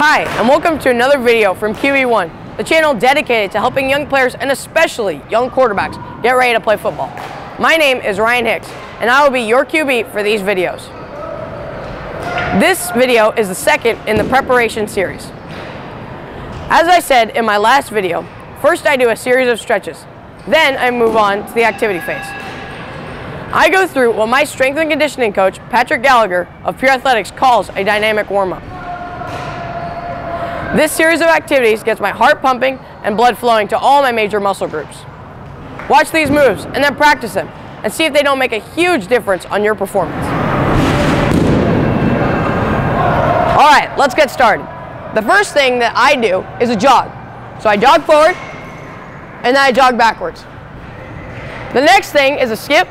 Hi, and welcome to another video from QB1, the channel dedicated to helping young players and especially young quarterbacks get ready to play football. My name is Ryan Hicks, and I will be your QB for these videos. This video is the second in the preparation series. As I said in my last video, first I do a series of stretches, then I move on to the activity phase. I go through what my strength and conditioning coach, Patrick Gallagher of Pure Athletics, calls a dynamic warm-up. This series of activities gets my heart pumping and blood flowing to all my major muscle groups. Watch these moves and then practice them and see if they don't make a huge difference on your performance. All right, let's get started. The first thing that I do is a jog. So I jog forward and then I jog backwards. The next thing is a skip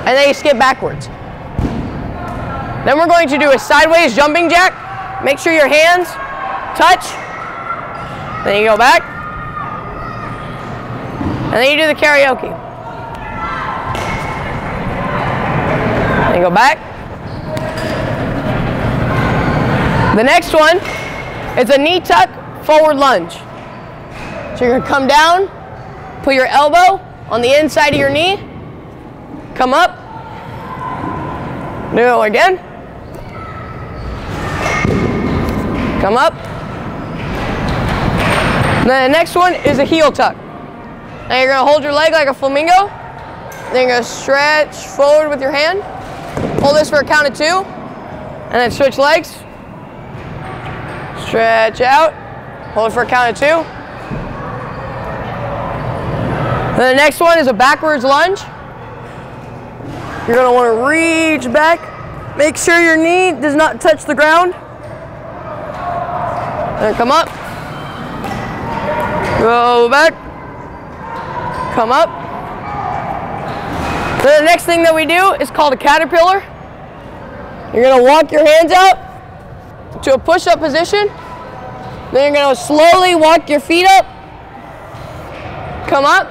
and then you skip backwards. Then we're going to do a sideways jumping jack. Make sure your hands touch, then you go back, and then you do the karaoke. Then you go back. The next one is a knee tuck forward lunge. So you're gonna come down, put your elbow on the inside of your knee, come up, do it again. Come up. Then the next one is a heel tuck. Now you're gonna hold your leg like a flamingo. Then you're gonna stretch forward with your hand. Hold this for a count of 2. And then switch legs. Stretch out. Hold it for a count of 2. Then the next one is a backwards lunge. You're gonna wanna reach back. Make sure your knee does not touch the ground. Then come up, go back, come up. Then the next thing that we do is called a caterpillar. You're gonna walk your hands out to a push-up position. Then you're gonna slowly walk your feet up, come up,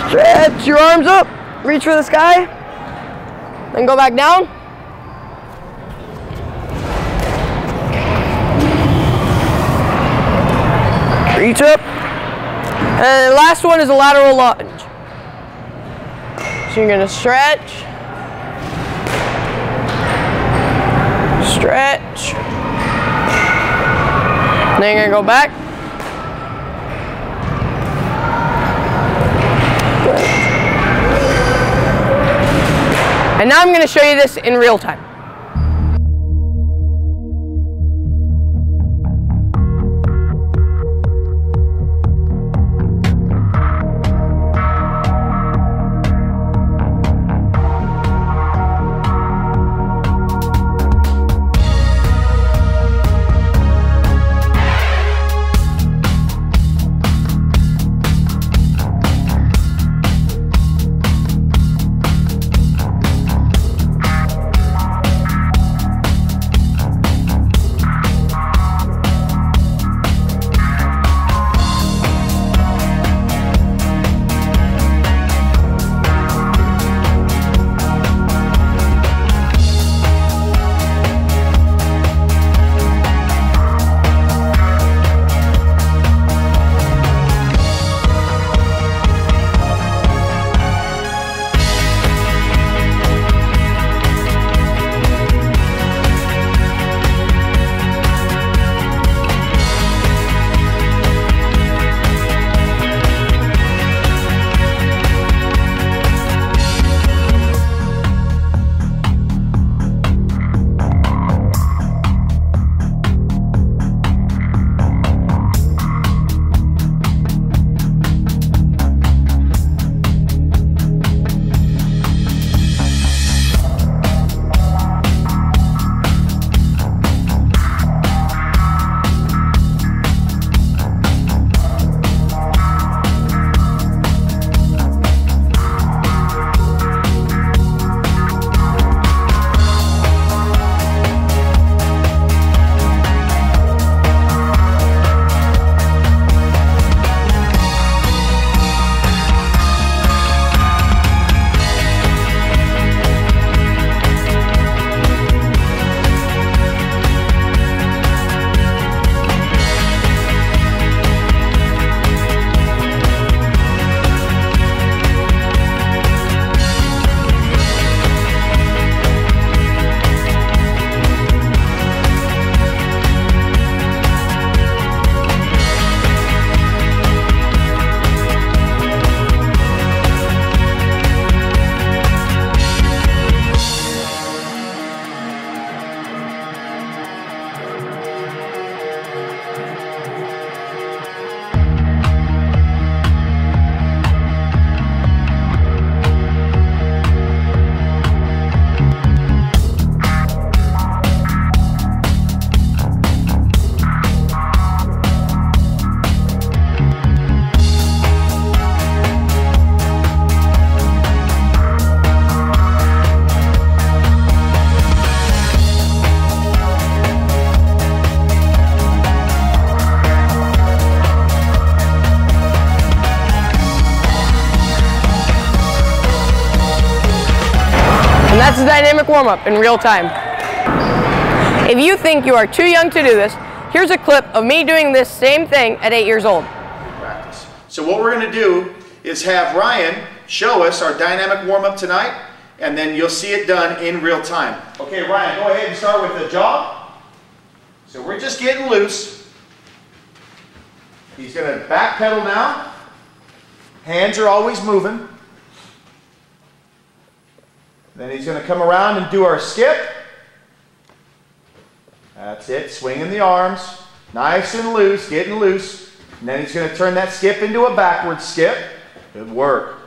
stretch your arms up, reach for the sky, then go back down. Reach up. And the last one is a lateral lunge. So you're gonna stretch, stretch. Then you're gonna go back. And now I'm gonna show you this in real time. that's a dynamic warm-up in real time. If you think you are too young to do this, here's a clip of me doing this same thing at 8 years old. Practice. So what we're going to do is have Ryan show us our dynamic warm-up tonight, and then you'll see it done in real time. Okay, Ryan, go ahead and start with the jog. So we're just getting loose. He's going to back pedal now. Hands are always moving. Then he's going to come around and do our skip. That's it, swinging the arms, nice and loose, getting loose. And then he's going to turn that skip into a backward skip. Good work.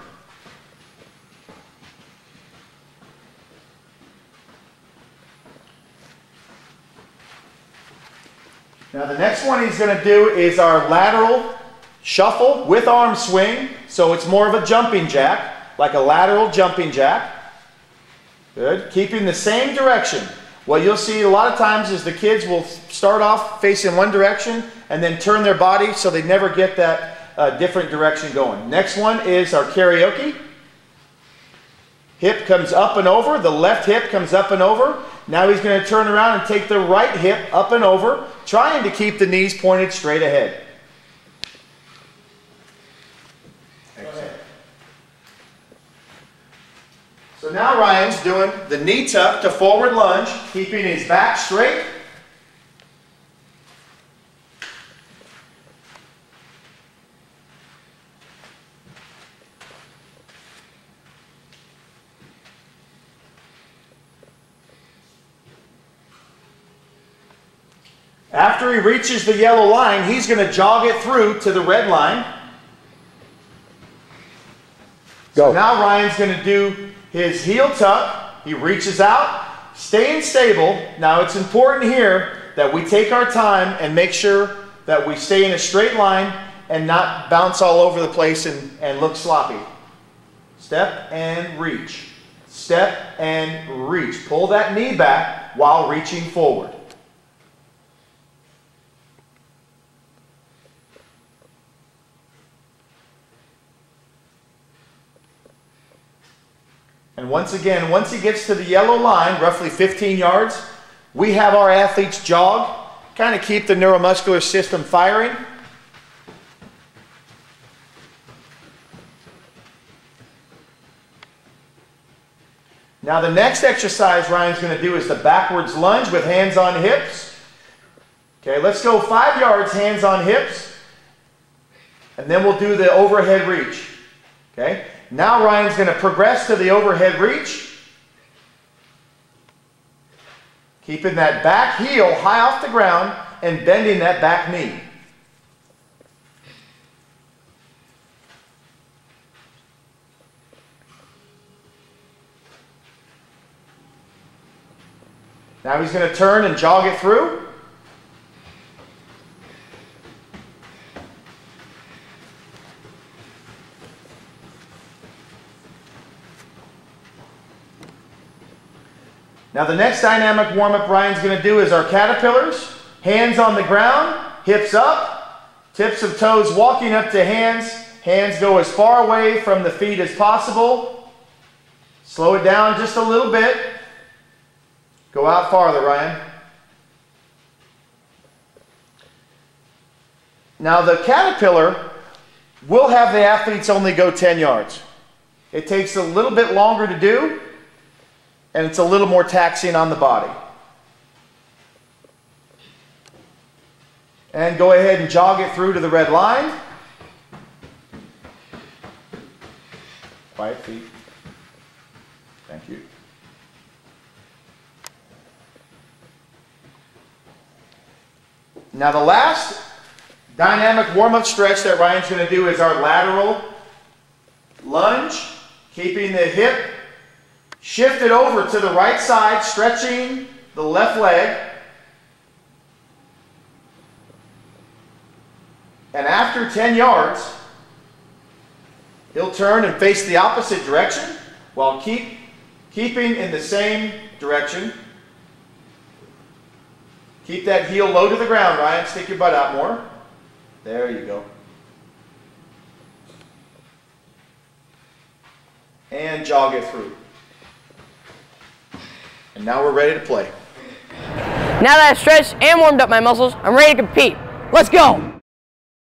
Now the next one he's going to do is our lateral shuffle with arm swing. So it's more of a jumping jack, like a lateral jumping jack. Good, keeping the same direction. What you'll see a lot of times is the kids will start off facing one direction and then turn their body so they never get that different direction going. Next one is our karaoke. Hip comes up and over, the left hip comes up and over. Now he's going to turn around and take the right hip up and over, trying to keep the knees pointed straight ahead. Excellent. So now Ryan's doing the knee tuck to forward lunge, keeping his back straight. After he reaches the yellow line, he's going to jog it through to the red line. Go. So now Ryan's going to do his heel tuck. He reaches out, staying stable. Now it's important here that we take our time and make sure that we stay in a straight line and not bounce all over the place and look sloppy. Step and reach. Step and reach. Pull that knee back while reaching forward. And once again, once he gets to the yellow line, roughly 15 yards, we have our athletes jog, kind of keep the neuromuscular system firing. Now the next exercise Ryan's going to do is the backwards lunge with hands on hips. Okay, let's go 5 yards, hands on hips, and then we'll do the overhead reach. Okay. Now Ryan's going to progress to the overhead reach, keeping that back heel high off the ground and bending that back knee. Now he's going to turn and jog it through. Now the next dynamic warm-up Ryan's going to do is our caterpillars. Hands on the ground, hips up, tips of toes walking up to hands. Hands go as far away from the feet as possible. Slow it down just a little bit. Go out farther, Ryan. Now the caterpillar will have the athletes only go 10 yards. It takes a little bit longer to do, and it's a little more taxing on the body. And go ahead and jog it through to the red line. Quiet feet. Thank you. Now the last dynamic warm-up stretch that Ryan's going to do is our lateral lunge, keeping the hip shifted over to the right side, stretching the left leg. And after 10 yards, he'll turn and face the opposite direction while keeping in the same direction. Keep that heel low to the ground, Ryan. Stick your butt out more. There you go. And jog it through. And now we're ready to play. Now that I've stretched and warmed up my muscles, I'm ready to compete. Let's go!